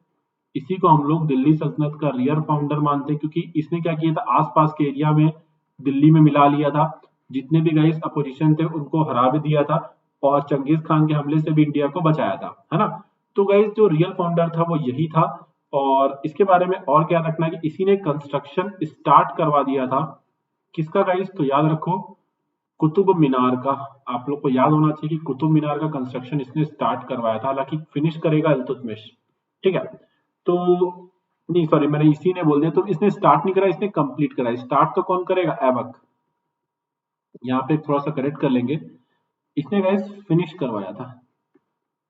इसी को हम लोग दिल्ली सल्तनत का रियल फाउंडर मानते हैं, क्योंकि इसने क्या किया था, आसपास के एरिया में दिल्ली में मिला लिया था, जितने भी गाइस अपोजिशन थे उनको हरा भी दिया था, और चंगेज खान के हमले से भी इंडिया को बचाया था, है ना। तो गाइस जो रियल फाउंडर था वो यही था। और इसके बारे में और क्या रखना है कि इसी ने कंस्ट्रक्शन स्टार्ट करवा दिया था, किसका गाइस? तो याद रखो कुतुब मीनार का। आप लोग को याद होना चाहिए कि कुतुब मीनार का कंस्ट्रक्शन इसने स्टार्ट करवाया था, हालांकि फिनिश करेगा इल्तुतमिश। ठीक है, तो नहीं सॉरी मैंने इसी ने बोल दिया, तो इसने स्टार्ट नहीं करा, इसने कंप्लीट करा। स्टार्ट तो कौन करेगा? ऐबक। यहाँ पे थोड़ा सा करेक्ट कर लेंगे, इसने गाइस फिनिश करवाया था,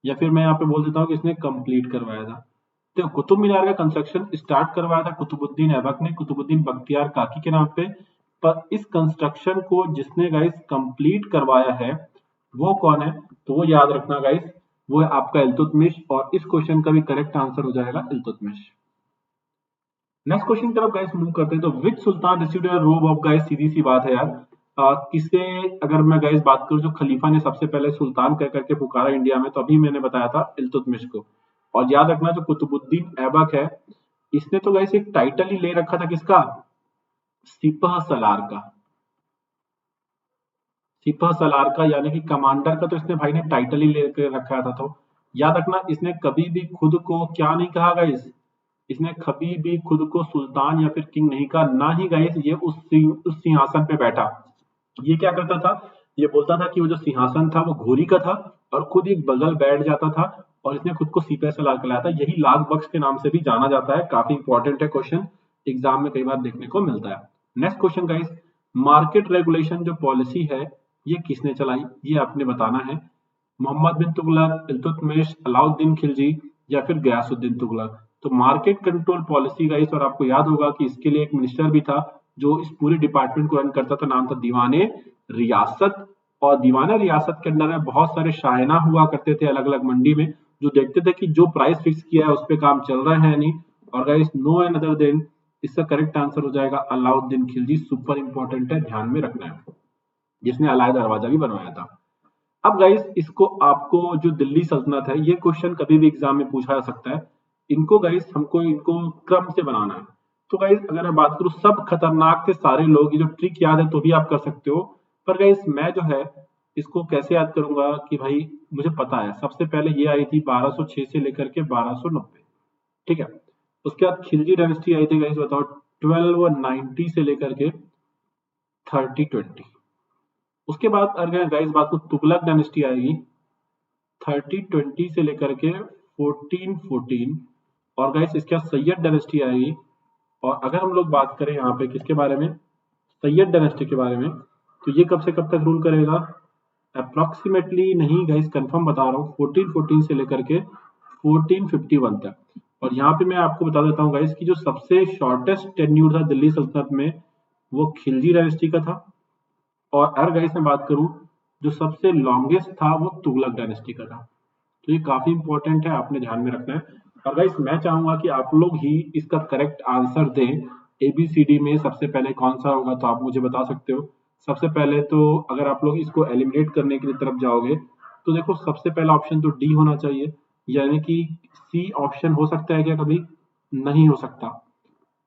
या फिर मैं यहाँ पे बोल देता हूँ कि इसने कंप्लीट करवाया था। तो कुतुब मीनार का कंस्ट्रक्शन स्टार्ट करवाया था कुतुबुद्दीन ऐबक ने, कुतुबुद्दीन बख्तियार काकी के नाम पे। पर इस कंस्ट्रक्शन को जिसने गाइस कंप्लीट करवाया है वो कौन है? तो वो याद रखना गाइस, वो है आपका इल्तुतमिश। और इस क्वेश्चन का भी करेक्ट आंसर हो जाएगा इल्तुतमिश। नेक्स्ट क्वेश्चन की तरफ गाइस मूव करते हैं। तो विच सुल्तान received a robe of, guys सीधी सी बात है यार, किसे अगर मैं गाइस बात करूं जो खलीफा ने सबसे पहले सुल्तान कह करके पुकारा इंडिया में, तो अभी मैंने बताया था इल्तुतमिश को। और याद रखना जो कुतुबुद्दीन ऐबक है इसने तो गाइस एक टाइटल ही ले रखा था, किसका? सिपह सलार का। सिपह सलार का यानी कि कमांडर का तो इसने भाई ने टाइटल ही लेकर रखा था। तो याद रखना इसने कभी भी खुद को क्या नहीं कहा गाइस, इसने कभी भी खुद को सुल्तान या फिर किंग नहीं कहा, ना ही गाइस ये उस सिंहासन पे बैठा। ये क्या करता था, ये बोलता था कि वो जो सिंहासन था वो घोरी का था, और खुद एक बगल बैठ जाता था, और इसने खुद को सिपह सलार कहलाया था। यही लाख बख्श के नाम से भी जाना जाता है। काफी इंपॉर्टेंट है क्वेश्चन, एग्जाम में कई बार देखने को मिलता है। Next question guys, market regulation जो पॉलिसी है ये किसने चलाई, ये आपने बताना है। मोहम्मद बिन तुगलक, इल्तुतमिश, अलाउद्दीन खिलजी, या फिर गयासुद्दीन तुगलक। तो मार्केट कंट्रोल पॉलिसी गाइस, और आपको याद होगा कि इसके लिए एक मिनिस्टर भी था जो इस पूरे डिपार्टमेंट को रन करता था, नाम था दीवाने रियासत। और दीवाना रियासत के अंदर में बहुत सारे शायना हुआ करते थे अलग अलग मंडी में, जो देखते थे कि जो प्राइस फिक्स किया है उस पर काम चल रहा है नहीं। और guys no and other than, इसका करेक्ट आंसर हो जाएगा अलाउद्दीन खिलजी। सुपर इंपॉर्टेंट है, ध्यान में रखना है, जिसने अलाय दरवाजा भी बनवाया था। अब गाइस इसको आपको जो दिल्ली सल्तनत है, ये क्वेश्चन कभी भी एग्जाम में पूछा जा सकता है। इनको गाइस हमको इनको क्रम से बनाना है। तो गाइस अगर मैं बात करूं सब खतरनाक थे सारे लोग, ये जो ट्रिक याद है तो भी आप कर सकते हो। पर गाइस मैं जो है इसको कैसे याद करूंगा कि भाई मुझे पता है सबसे पहले ये आई थी 1206 से लेकर के 1290। ठीक है, उसके बाद खिलजी डायनेस्टी आई थी गाइस, बताओ 1290 से लेकर के 3020। उसके बाद अगर गाइस बात को तुगलक डायनेस्टी आएगी 3020 से लेकर के 1414। और गाइस इसके बाद सैयद डायनेस्टी आएगी। और अगर हम लोग बात करें यहाँ पे किसके बारे में, सैयद डायनेस्टी के बारे में, तो ये कब से कब तक रूल करेगा? अप्रोक्सीमेटली नहीं गाइस, कंफर्म बता रहा हूँ, 1414 से लेकर के 1451 तक। और यहाँ पे मैं आपको बता देता हूँ गाइस कि जो सबसे शॉर्टेस्ट टेन्यूर था दिल्ली सल्तनत में वो खिलजी डायनेस्टी का था। और अगर गाइस मैं बात करूँ जो सबसे लॉन्गेस्ट था वो तुगलक डायनेस्टी का था। तो ये काफी इंपॉर्टेंट है, आपने ध्यान में रखना है। और गाइस मैं चाहूंगा कि आप लोग ही इसका करेक्ट आंसर दें। एबीसीडी में सबसे पहले कौन सा होगा, तो आप मुझे बता सकते हो। सबसे पहले तो अगर आप लोग इसको एलिमिनेट करने की तरफ जाओगे तो देखो सबसे पहला ऑप्शन तो डी होना चाहिए, यानी कि सी ऑप्शन हो सकता है क्या कभी? नहीं हो सकता।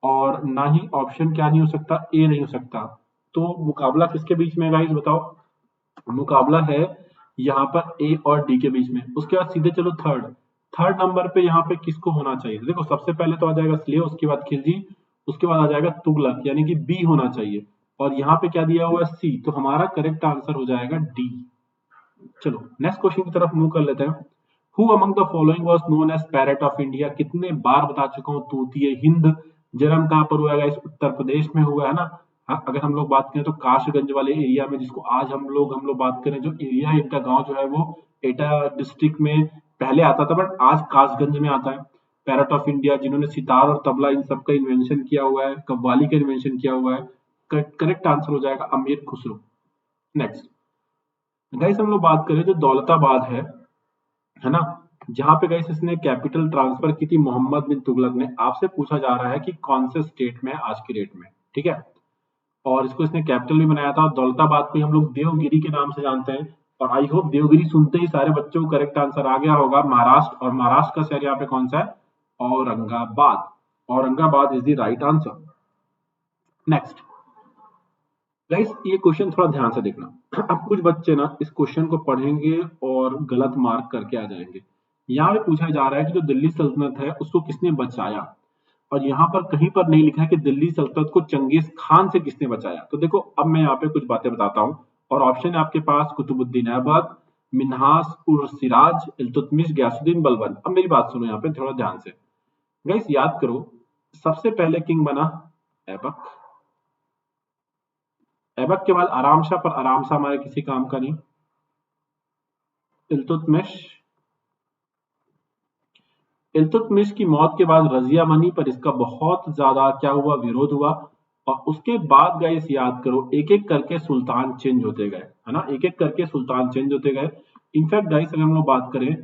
और ना ही ऑप्शन क्या नहीं हो सकता, ए नहीं हो सकता। तो मुकाबला किसके बीच में है गाइस बताओ? मुकाबला है यहाँ पर ए और डी के बीच में। उसके बाद सीधे चलो थर्ड, थर्ड नंबर पे यहाँ पे किसको होना चाहिए? देखो सबसे पहले तो आ जाएगा स्लेव, उसके बाद खिलजी, उसके बाद आ जाएगा तुगलक, यानी कि बी होना चाहिए। और यहाँ पे क्या दिया हुआ है? सी। तो हमारा करेक्ट आंसर हो जाएगा डी। चलो नेक्स्ट क्वेश्चन की तरफ मूव कर लेते हैं। Who among the following was known as parrot of India? कितने बार बता चुका हूँ, तूतीय हिंद। जन्म कहाँ पर हुआ है? इस उत्तर प्रदेश में हुआ है ना। हाँ, अगर हम लोग बात करें तो काशगंज वाले एरिया में, जिसको आज हम लोग बात करें, जो एरिया है इनका गांव जो है वो एटा डिस्ट्रिक्ट में पहले आता था, बट आज कासगंज में आता है। पैरेट ऑफ इंडिया, जिन्होंने सितार और तबला इन सब का इन्वेंशन किया हुआ है, कव्वाली का इन्वेंशन किया हुआ है। करेक्ट आंसर हो जाएगा अमीर खुसरो। नेक्स्ट गाइस हम लोग बात करें जो दौलताबाद है ना, जहां पे गाइस इसने कैपिटल ट्रांसफर की थी मोहम्मद बिन तुगलक ने। आपसे पूछा जा रहा है कि कौन से स्टेट में आज की डेट में, ठीक है। और इसको इसने कैपिटल भी बनाया था। और दौलताबाद को हम लोग देवगिरी के नाम से जानते हैं। और आई होप देवगिरी सुनते ही सारे बच्चों को करेक्ट आंसर आ गया होगा, महाराष्ट्र। और महाराष्ट्र का शहर यहाँ पे कौन सा है? Aurangabad. Aurangabad is the right answer. Next guys ये क्वेश्चन थोड़ा ध्यान से देखना। अब कुछ बच्चे ना इस क्वेश्चन को पढ़ेंगे और गलत मार्क करके आ जाएंगे। यहाँ पे पूछा जा रहा है कि जो दिल्ली सल्तनत है उसको किसने बचाया। और यहाँ पर कहीं पर नहीं लिखा है कि दिल्ली सल्तनत को चंगेज खान से किसने बचाया। तो देखो अब मैं यहाँ पे कुछ बातें बताता हूँ। और ऑप्शन है आपके पास कुतुबुद्दीन ऐबक, मिन्हास उर सिराज, इल्तुतमिश, गयासुद्दीन बलबन। अब मेरी बात सुनो यहाँ पे थोड़ा ध्यान से। गाइस याद करो, सबसे पहले किंग बना ऐबक। ऐबक के बाद आराम शाह, पर आराम शाह हमारे किसी काम का नहीं। इल्तुतमिश, इल्तुतमिश की मौत के बाद रजिया बनी, पर इसका बहुत ज्यादा क्या हुआ? विरोध हुआ। और उसके बाद गाइस याद करो, एक एक करके सुल्तान चेंज होते गए, है ना, एक एक करके सुल्तान चेंज होते गए। इनफैक्ट गाइस अगर हम लोग बात करें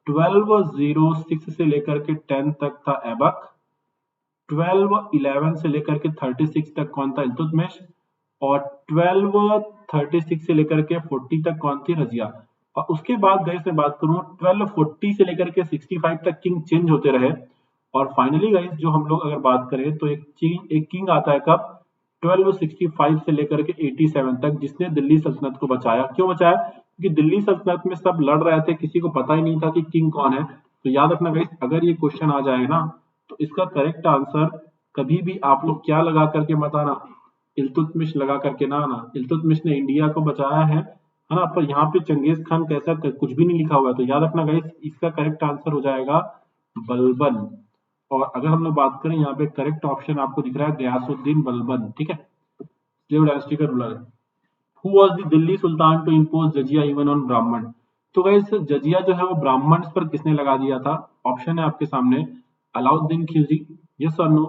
1206 से लेकर के 10 तक था ऐबक। 1211 से लेकर के 36 तक कौन था? इल्तुतमिश। और 1236 से लेकर के 40 तक कौन थी? रजिया। और उसके बाद गाइस मैं बात करूं 1240 से लेकर के 65 तक किंग चेंज होते रहे। और फाइनली गाइस जो हम लोग अगर बात करें तो एक किंग आता है कब? 1265 से लेकर के 87 तक, जिसने दिल्ली सल्तनत को बचाया। क्यों बचाया? क्योंकि दिल्ली सल्तनत में सब लड़ रहे थे, किसी को पता ही नहीं था कि किंग कौन है। तो याद रखना गाइस, अगर ये क्वेश्चन आ जाए ना तो इसका करेक्ट आंसर कभी भी आप लोग क्या लगा करके मत आना, इल्तुतमिश लगा करके ना आना। इल्तुतमिश ने इंडिया को बचाया है ना। पर यहाँ पे चंगेज खान कैसा कुछ भी नहीं लिखा हुआ है। तो याद रखना गाइस, इसका करेक्ट आंसर हो जाएगा बलबन। और अगर हम लोग बात करें यहाँ पे करेक्ट ऑप्शन आपको दिख रहा है गयासुद्दीन बलबन, ठीक है, स्लेव डायनेस्टी का रूलर है। Who was the Delhi sultan to impose jizya even on Brahmin? तो गाइस जजिया जो है वो ब्राह्मण्स पर किसने लगा दिया था? ऑप्शन है आपके सामने, अलाउद्दीन खिलजी, यस और नो,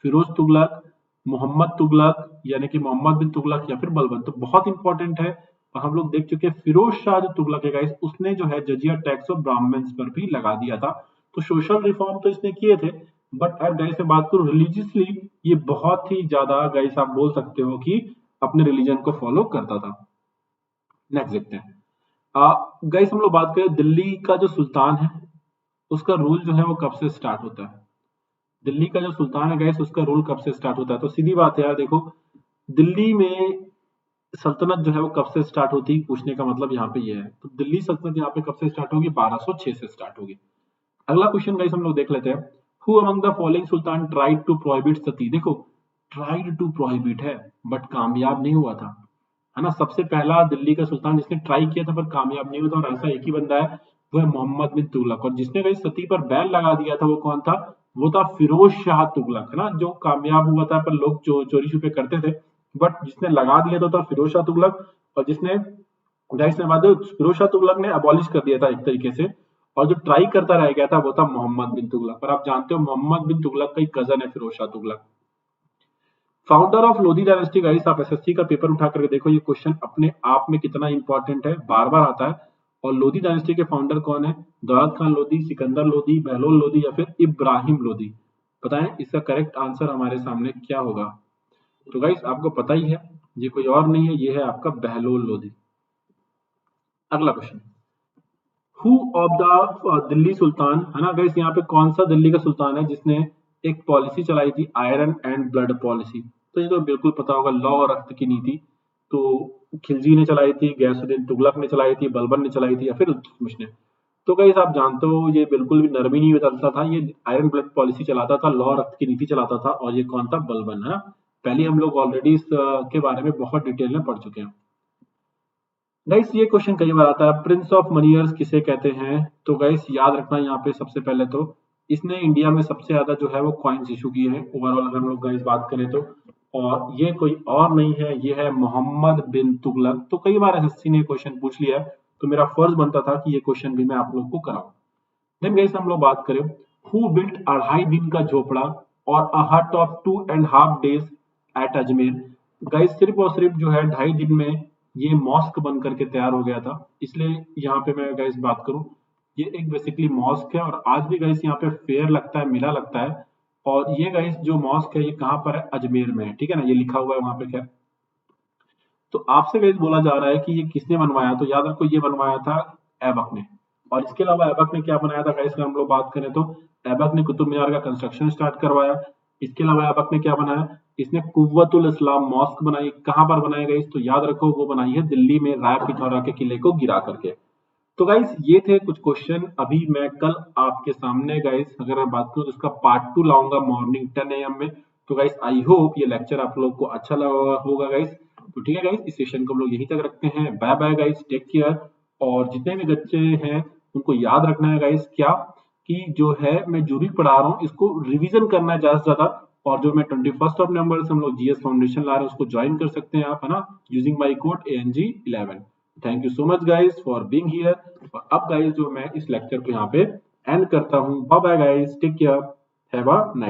फिरोज तुगलक, मोहम्मद तुगलक यानी कि मोहम्मद बिन तुगलक, या फिर बलबन। तो बहुत इंपॉर्टेंट है। और हम लोग देख चुके हैं फिरोज शाह जो तुगलक है गाइस, उसने जो है जजिया टैक्स और ब्राह्मण्स पर भी लगा दिया था। तो सोशल रिफॉर्म तो इसने किए थे, बट अब गाइस मैं बात करूं रिलीजियसली, ये बहुत ही ज्यादा गाइस आप बोल सकते हो कि अपने रिलीजन को फॉलो करता था। नेक्स्ट देखते हैं गाइस, हम लोग बात करें दिल्ली का जो सुल्तान है उसका रूल जो है वो कब से स्टार्ट होता है? दिल्ली का जो सुल्तान है गाइस उसका रूल कब से स्टार्ट होता है? तो सीधी बात है यार, देखो दिल्ली में सल्तनत जो है वो कब से स्टार्ट होती है, पूछने का मतलब यहाँ पे ये है। तो दिल्ली सल्तनत यहाँ पे कब से स्टार्ट होगी? 1206 से स्टार्ट होगी। अगला क्वेश्चन गाइस हम लोग देख लेते हैं। Who among the following sultan tried to prohibit sati? देखो ट्राइड टू प्रोहिबिट है बट कामयाब नहीं हुआ था, है ना। सबसे पहला दिल्ली का सुल्तान जिसने ट्राई किया था पर कामयाब नहीं हुआ था, और ऐसा एक ही बंदा है, वो है मोहम्मद बिन तुगलक। और जिसने गाइस सती पर बैन लगा दिया था वो कौन था? वो था फिरोज शाह तुगलक, है ना। जो कामयाब हुआ था पर लोग चोरी छुपे करते थे, बट जिसने लगा दिया था फिरोज शाह तुगलक। और जिसने गाइस ने बाद फिरोज शाह तुगलक ने अबॉलिश कर दिया था एक तरीके से, और जो ट्राई करता रह गया था वो था मोहम्मद बिन तुगलक। पर आप जानते हो मोहम्मद बिन तुगलक का ही कजन है Firoz Shah Tughlaq. Founder of Lodhi dynasty, guys आप एसएससी का पेपर उठा करके देखो, ये क्वेश्चन अपने आप में कितना इंपॉर्टेंट है, बार बार आता है। और लोधी डायनेस्टी के फाउंडर कौन है? दौलत खान लोधी, सिकंदर लोधी, बहलोल लोधी या फिर इब्राहिम लोधी? बताएं इसका करेक्ट आंसर हमारे सामने क्या होगा? तो गाइस आपको पता ही है, ये कोई और नहीं है, ये है आपका बहलोल लोधी। अगला question, who of the Delhi sultan, है ना गाइस, यहाँ पे कौन सा दिल्ली का सुल्तान है जिसने एक पॉलिसी चलाई थी, आयरन एंड ब्लड पॉलिसी? तो ये तो बिल्कुल पता होगा, लौ और रक्त की नीति। तो खिलजी ने चलाई थी, गैसुद्दीन तुगलक ने चलाई थी, बलबन ने चलाई थी या फिर इल्तुतमिश ने? तो गाइस आप जानते हो ये बिल्कुल भी नरमी नहीं बदलता था, ये आयरन ब्लड पॉलिसी चलाता था, लौ रक्त की नीति चलाता था, और ये कौन था? बलबन, है ना। पहले हम लोग ऑलरेडी इस के बारे में बहुत डिटेल में पढ़ चुके हैं। गाइस ये क्वेश्चन कई बार आता है, प्रिंस ऑफ मनियर्स किसे कहते हैं? तो गाइस याद रखना यहाँ पे सबसे पहले तो, इसने इंडिया में सबसे ज्यादा जो है वो कॉइन्स इशू किए हैं ओवरऑल, अगर हम लोग गाइस बात करें तो। और ये कोई और नहीं है, ये है मोहम्मद बिन तुगलक। तो कई बार एसएससी ने क्वेश्चन पूछ लिया है, तो मेरा फर्ज बनता था कि ये क्वेश्चन भी मैं आप लोग को कराऊं। देन गाइस हम लोग बात करें, हु बिल्ट 2.5 दिन का झोपड़ा और a hut of 2.5 days at Ajmer? Guys सिर्फ और सिर्फ जो है 2.5 दिन में ये मॉस्क बन करके तैयार हो गया था। इसलिए यहाँ पे मैं गाइस बात करूं, ये एक बेसिकली मॉस्क है, और आज भी गाइस यहाँ पे फेयर लगता है, मेला लगता है। और ये गाइस जो मॉस्क है ये कहाँ पर है? अजमेर में है, ठीक है ना, ये लिखा हुआ है वहां पे। क्या तो आपसे गाइस बोला जा रहा है कि ये किसने बनवाया? तो याद रखो ये बनवाया था ऐबक ने। और इसके अलावा ऐबक ने क्या बनाया था गाइस, अगर हम लोग बात करें तो ऐबक ने कुतुब मीनार का कंस्ट्रक्शन स्टार्ट करवाया। इसके अलावा ऐबक ने क्या बनाया? इसने कुव्वतुल इस्लाम मॉस्क बनाई। कहां पर बनाई गाइस? तो याद रखो वो बनाई है दिल्ली में, राय पिथौरा के किले को गिरा करके। तो गाइस ये थे कुछ क्वेश्चन। अभी मैं कल आपके सामने गाइस अगर मैं बात करूं तो इसका पार्ट 2 लाऊंगा मॉर्निंग 10 AM में। तो गाइस आई होप ये लेक्चर आप लोग को अच्छा लगा होगा गाइस। तो ठीक है गाइस, इस सेशन को हम लोग यहीं तक रखते हैं। Bye bye guys, take care. और जितने भी बच्चे हैं उनको याद रखना है गाइस क्या, कि जो है मैं जो भी पढ़ा रहा हूँ इसको रिवीजन करना है ज्यादा से ज्यादा। और जो मैं 21 नवंबर से हम लोग जीएस फाउंडेशन ला रहे हैं उसको ज्वाइन कर सकते हैं आप, है ना, using my code ANG11। Thank you so much guys for being here. और अब गाइस जो मैं इस लेक्चर को यहाँ पे एंड करता हूँ। Bye bye guys, take care, have a nice